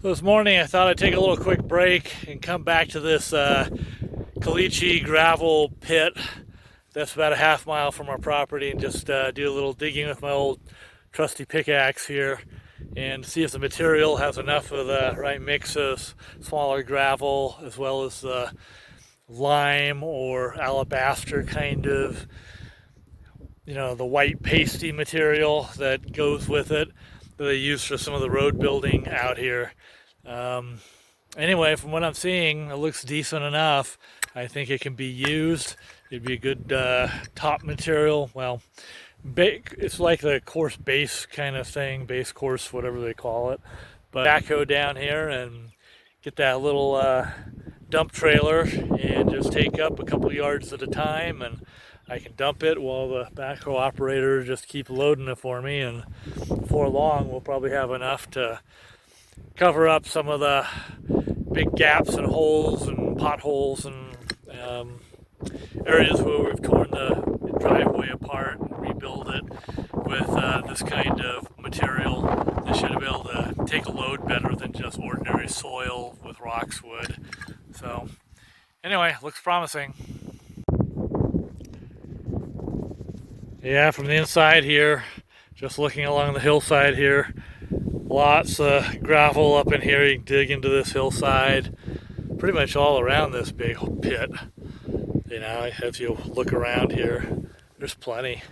So this morning I thought I'd take a little quick break and come back to this caliche gravel pit that's about a half mile from our property and just do a little digging with my old trusty pickaxe here and see if the material has enough of the right mix of smaller gravel as well as lime or alabaster kind of, the white pasty material that goes with it that they use for some of the road building out here. Anyway, from what I'm seeing, it looks decent enough. I think it can be used. It'd be a good top material. Well, it's like the coarse base kind of thing, base course, whatever they call it. But backhoe down here and get that little dump trailer and just take up a couple yards at a time, and I can dump it while the backhoe operator just keep loading it for me, and before long we'll probably have enough to cover up some of the big gaps and holes and potholes and areas where we've torn the driveway apart and rebuild it with this kind of material. This should be able to take a load better than just ordinary soil with rocks would. So anyway, looks promising. Yeah, from the inside here, just looking along the hillside here, lots of gravel up in here. You can dig into this hillside pretty much all around this big pit. If you look around here, there's plenty.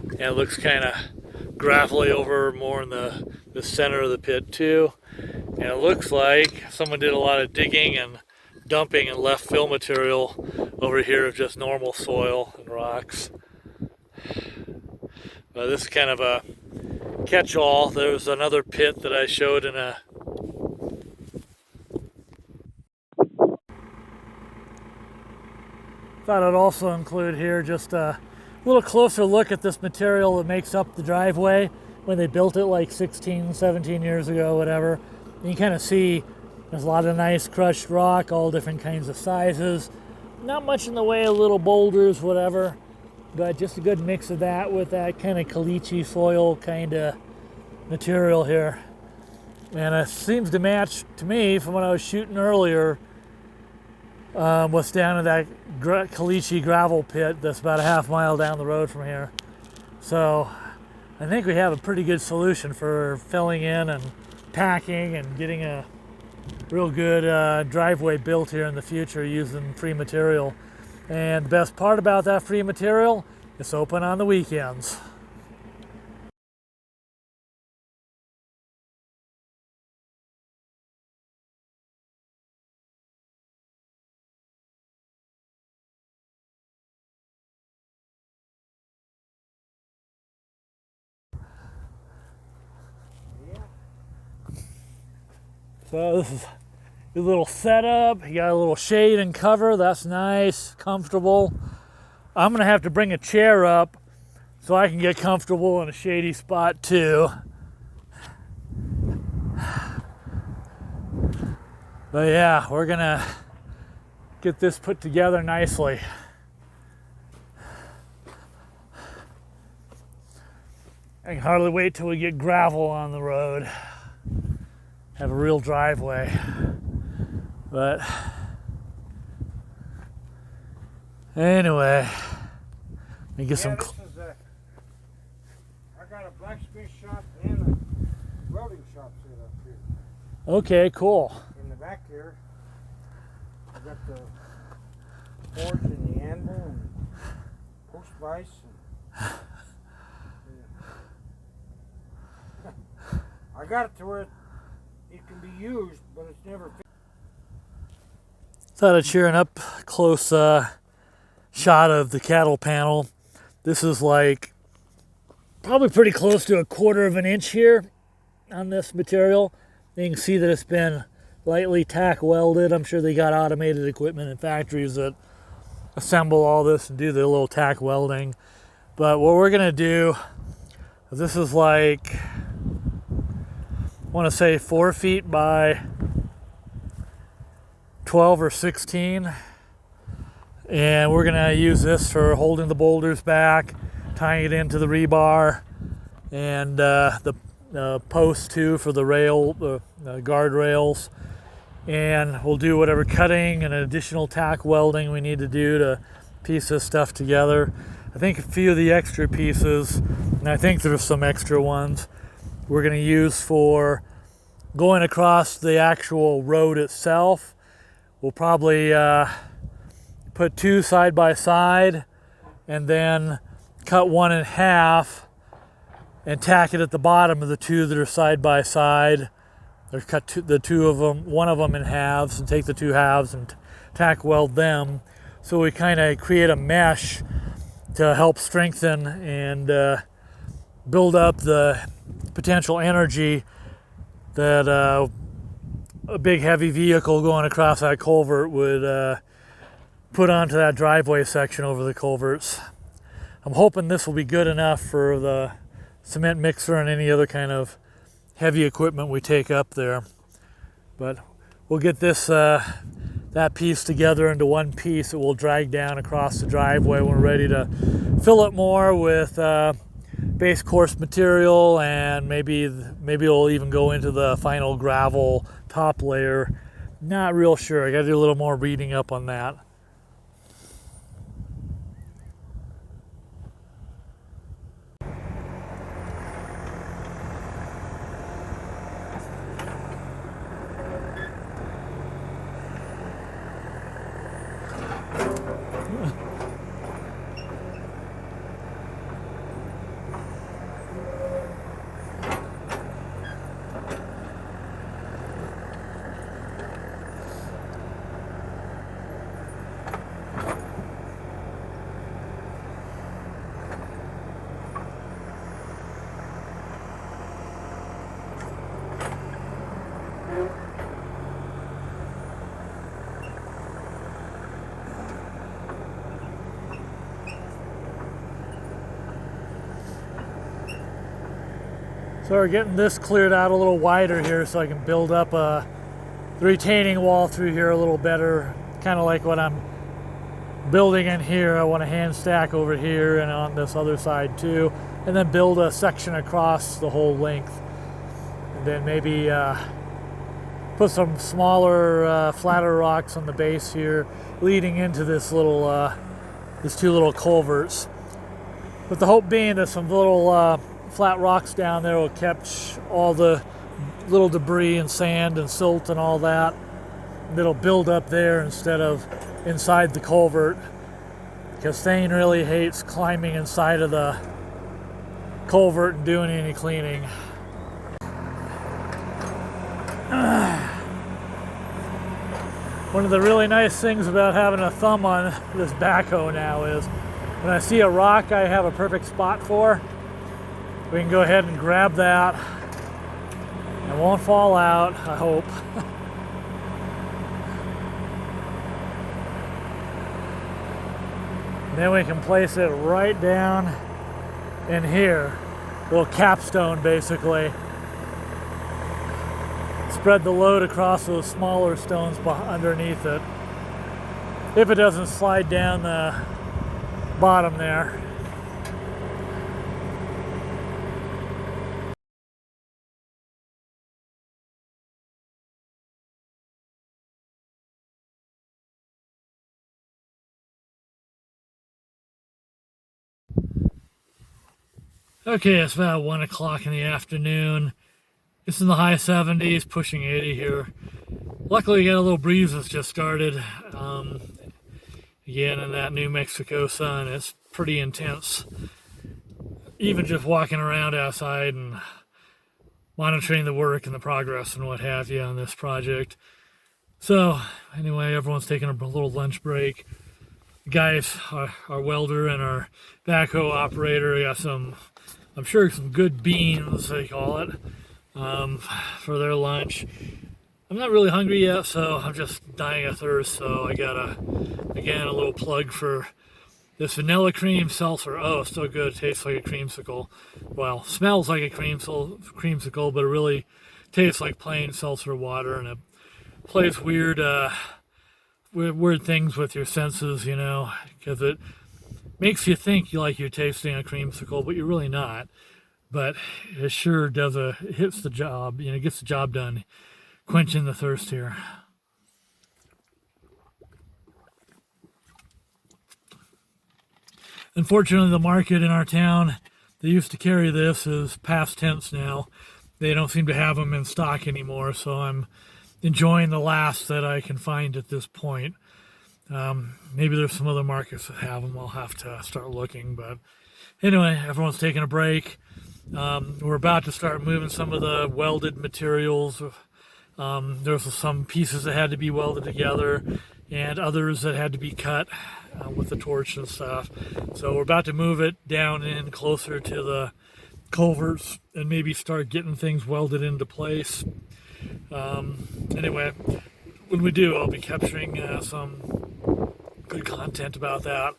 And it looks kind of gravelly over more in the center of the pit too. And it looks like someone did a lot of digging and dumping and left fill material over here of just normal soil and rocks. But this is kind of a catch-all. There was another pit that I showed in a thought I'd also include here just a little closer look at this material that makes up the driveway when they built it like 16, 17 years ago, whatever. And you kind of see there's a lot of nice crushed rock, all different kinds of sizes. Not much in the way of little boulders, whatever, but just a good mix of that with that kind of caliche soil kind of material here. And it seems to match, to me, from what I was shooting earlier, what's down in that caliche gravel pit that's about a half mile down the road from here. So I think we have a pretty good solution for filling in and packing and getting a real good driveway built here in the future using free material. And the best part about that free material, it's open on the weekends. So this is your little setup. You got a little shade and cover. That's nice, comfortable. I'm gonna have to bring a chair up so I can get comfortable in a shady spot too. But yeah, we're gonna get this put together nicely. I can hardly wait till we get gravel on the road. Have a real driveway. But anyway, let me get some. I got a blacksmith shop and a welding shop set up here. Okay, cool. In the back here, I got the forge and the anvil and post vise. I got it to where it can be used, but it's never fixed. Thought I'd share an up close shot of the cattle panel. This is like probably pretty close to 1/4 of an inch here on this material. You can see that it's been lightly tack welded. I'm sure they got automated equipment in factories that assemble all this and do the little tack welding. But what we're gonna do, this is like, I want to say 4 feet by 12 or 16, and we're gonna use this for holding the boulders back, tying it into the rebar, and the posts too for the rail, the guardrails, and we'll do whatever cutting and additional tack welding we need to do to piece this stuff together. I think a few of the extra pieces, and I think there's some extra ones, we're going to use for going across the actual road itself. We'll probably put two side by side and then cut one in half and tack it at the bottom of the two that are side by side, or cut the two of them, one of them in halves, and take the two halves and tack weld them. So we kind of create a mesh to help strengthen and build up the potential energy that a big heavy vehicle going across that culvert would put onto that driveway section over the culverts. I'm hoping this will be good enough for the cement mixer and any other kind of heavy equipment we take up there. But we'll get this that piece together into one piece that we'll drag down across the driveway when we're ready to fill it more with base course material, and maybe we'll even go into the final gravel top layer. Not real sure. I got to do a little more reading up on that. So we're getting this cleared out a little wider here so I can build up the retaining wall through here a little better. Kind of like what I'm building in here. I want a hand stack over here and on this other side too. And then build a section across the whole length. And then maybe put some smaller, flatter rocks on the base here, leading into this little, these two little culverts. With the hope being that some little flat rocks down there will catch all the little debris and sand and silt and all that. That'll build up there instead of inside the culvert, because Thane really hates climbing inside of the culvert and doing any cleaning. One of the really nice things about having a thumb on this backhoe now is when I see a rock I have a perfect spot for, we can go ahead and grab that. It won't fall out, I hope. Then we can place it right down in here. A little capstone, basically. Spread the load across those smaller stones underneath it, if it doesn't slide down the bottom there. Okay, it's about 1 o'clock in the afternoon. It's in the high 70s, pushing 80 here. Luckily, we got a little breeze that's just started. Again, in that New Mexico sun, it's pretty intense. Even just walking around outside and monitoring the work and the progress and what have you on this project. So, anyway, everyone's taking a little lunch break. The guys, our welder and our backhoe operator, got some, I'm sure, some good beans, they call it, for their lunch. I'm not really hungry yet, so I'm just dying of thirst. So I got again, a little plug for this vanilla cream seltzer. Oh, it's so good. It tastes like a creamsicle. Well, smells like a creamsicle, but it really tastes like plain seltzer water, and it plays weird things with your senses, you know, because it makes you think like you're tasting a creamsicle, but you're really not. but it sure does it hits the job, gets the job done, quenching the thirst here. Unfortunately, the market in our town, they used to carry this, is past tense now. They don't seem to have them in stock anymore, so I'm enjoying the last that I can find at this point. Maybe there's some other markets that have them. I'll have to start looking, but anyway, everyone's taking a break. We're about to start moving some of the welded materials. There's some pieces that had to be welded together and others that had to be cut with the torch and stuff. So we're about to move it down in closer to the culverts and maybe start getting things welded into place. Anyway, when we do, I'll be capturing some good content about that.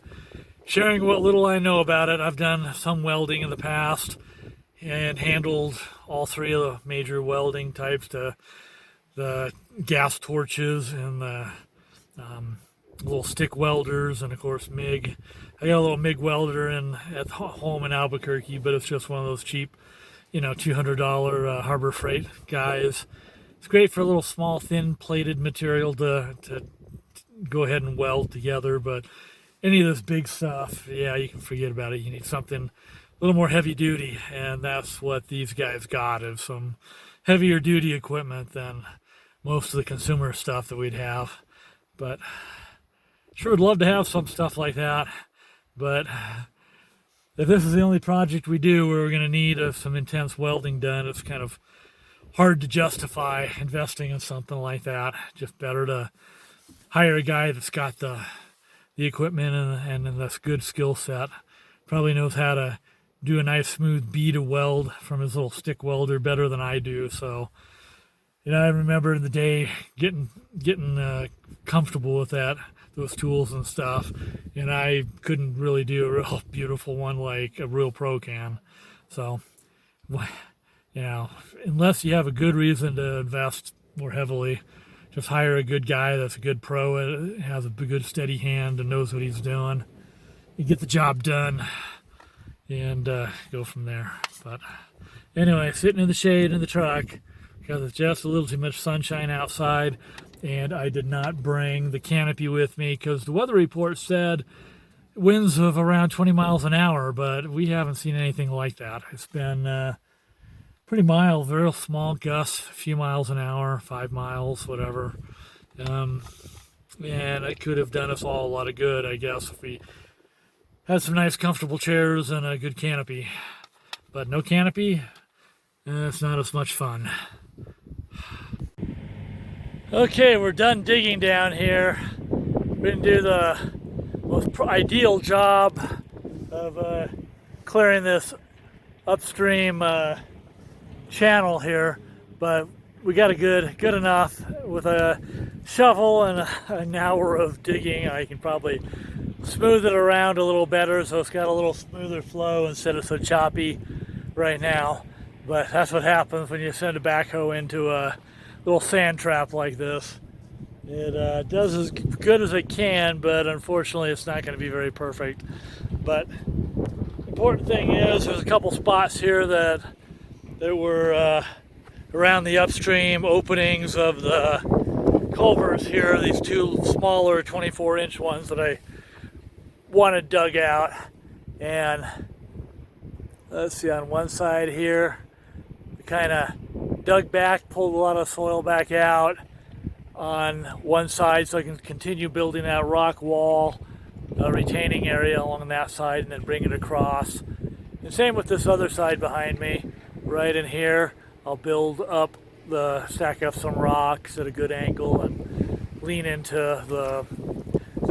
Sharing what little I know about it. I've done some welding in the past and handled all three of the major welding types, the gas torches and the little stick welders, and of course MIG. I got a little MIG welder at home in Albuquerque, but it's just one of those cheap, $200 Harbor Freight guys. It's great for a little small, thin plated material to go ahead and weld together, but any of this big stuff, yeah, you can forget about it. You need something a little more heavy duty, and that's what these guys got, is some heavier duty equipment than most of the consumer stuff that we'd have. But sure would love to have some stuff like that, but if this is the only project we do where we're going to need some intense welding done, it's kind of hard to justify investing in something like that. Just better to hire a guy that's got the equipment and this good skill set, probably knows how to do a nice smooth bead of weld from his little stick welder better than I do. So I remember in the day getting comfortable with those tools and stuff, and I couldn't really do a real beautiful one like a real pro can. So, unless you have a good reason to invest more heavily, just hire a good guy that's a good pro, has a good steady hand and knows what he's doing. You get the job done and go from there. But anyway, sitting in the shade in the truck, because it's just a little too much sunshine outside, and I did not bring the canopy with me because the weather report said winds of around 20 miles an hour, but we haven't seen anything like that. It's been pretty mild, very small gusts, a few miles an hour, 5 miles, whatever. And it could have done us all a lot of good, I guess, if we had some nice comfortable chairs and a good canopy. But no canopy, it's not as much fun. Okay, we're done digging down here. We didn't do the most ideal job of clearing this upstream channel here, but we got a good enough. With a shovel and an hour of digging, I can probably smooth it around a little better so it's got a little smoother flow instead of so choppy right now. But that's what happens when you send a backhoe into a little sand trap like this. It does as good as it can, but unfortunately it's not going to be very perfect. But the important thing is there's a couple spots here that were around the upstream openings of the culverts here, these two smaller 24-inch ones that I wanted dug out. And let's see, on one side here, we kind of dug back, pulled a lot of soil back out on one side so I can continue building that rock wall, retaining area along that side, and then bring it across. And same with this other side behind me. Right in here, I'll build up stack up some rocks at a good angle and lean into the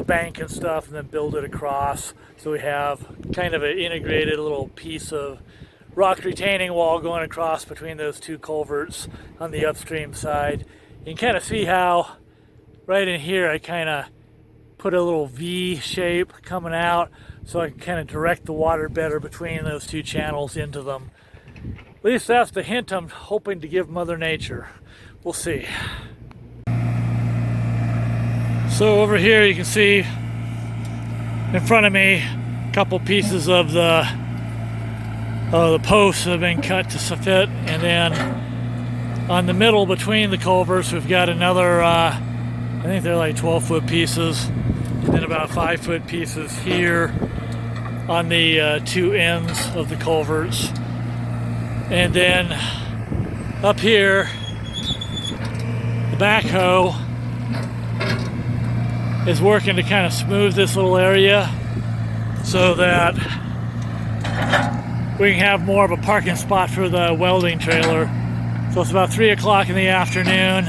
bank and stuff, and then build it across. So we have kind of an integrated little piece of rock retaining wall going across between those two culverts on the upstream side. You can kind of see how right in here I kind of put a little V shape coming out so I can kind of direct the water better between those two channels into them. At least that's the hint I'm hoping to give Mother Nature. We'll see. So over here you can see in front of me a couple pieces of the the posts have been cut to fit, and then on the middle between the culverts we've got another I think they're like 12-foot pieces, and then about 5-foot pieces here on the two ends of the culverts. And then up here the backhoe is working to kind of smooth this little area so that we can have more of a parking spot for the welding trailer. So it's about 3 o'clock in the afternoon,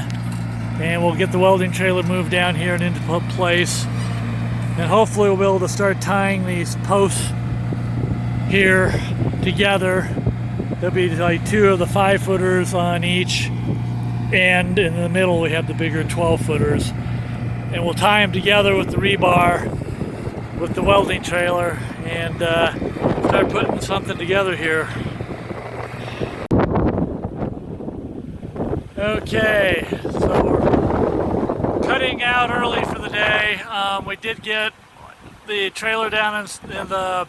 and we'll get the welding trailer moved down here and into place. And hopefully we'll be able to start tying these posts here together. There'll be like 2 of the 5-footers on each end. In the middle we have the bigger 12-footers. And we'll tie them together with the rebar with the welding trailer and start putting something together here. Okay, so we're cutting out early for the day. We did get the trailer down in the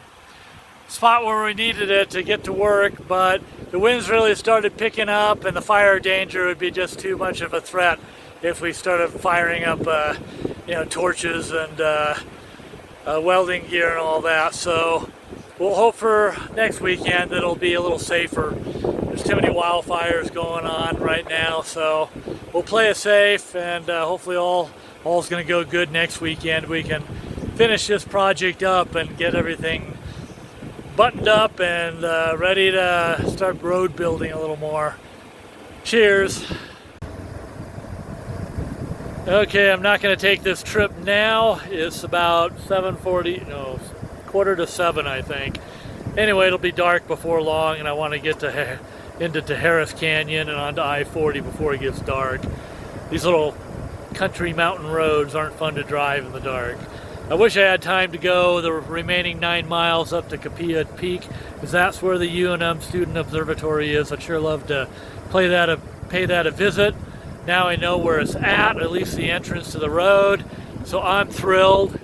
spot where we needed it to get to work, but the winds really started picking up and the fire danger would be just too much of a threat if we started firing up torches and welding gear and all that. So we'll hope for next weekend that it'll be a little safer. There's too many wildfires going on right now, so we'll play it safe, and hopefully all's going to go good next weekend. We can finish this project up and get everything buttoned up and ready to start road building a little more. Cheers. Okay, I'm not going to take this trip now. It's about 7:40, no, 6:45, I think. Anyway, it'll be dark before long, and I want to get into Harris Canyon and onto I-40 before it gets dark. These little country mountain roads aren't fun to drive in the dark. I wish I had time to go the remaining 9 miles up to Capilla Peak, because that's where the UNM Student Observatory is. I'd sure love to pay that a visit. Now I know where it's at least the entrance to the road, so I'm thrilled.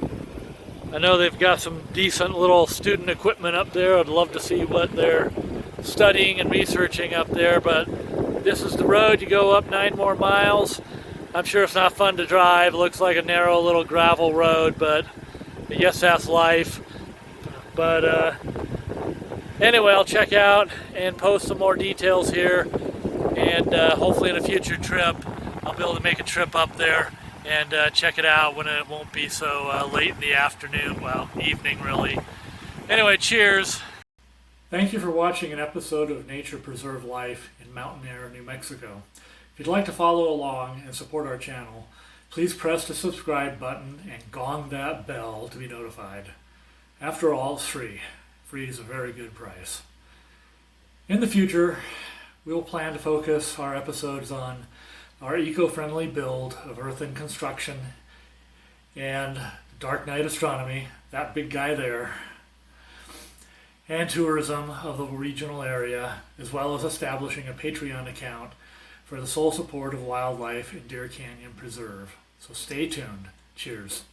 I know they've got some decent little student equipment up there. I'd love to see what they're studying and researching up there, but this is the road. You go up 9 more miles. I'm sure it's not fun to drive. It looks like a narrow little gravel road, but I guess that's life. But anyway, I'll check out and post some more details here, and hopefully in a future trip I'll be able to make a trip up there and check it out when it won't be so late in the afternoon, well, evening really. Anyway, cheers. Thank you for watching an episode of Nature Preserve Life in Mountain Air, New Mexico. If you'd like to follow along and support our channel, please press the subscribe button and gong that bell to be notified. After all, it's free. Free is a very good price. In the future, we will plan to focus our episodes on our eco-friendly build of earthen construction and dark night astronomy, that big guy there, and tourism of the regional area, as well as establishing a Patreon account for the sole support of wildlife in Deer Canyon Preserve. So stay tuned. Cheers.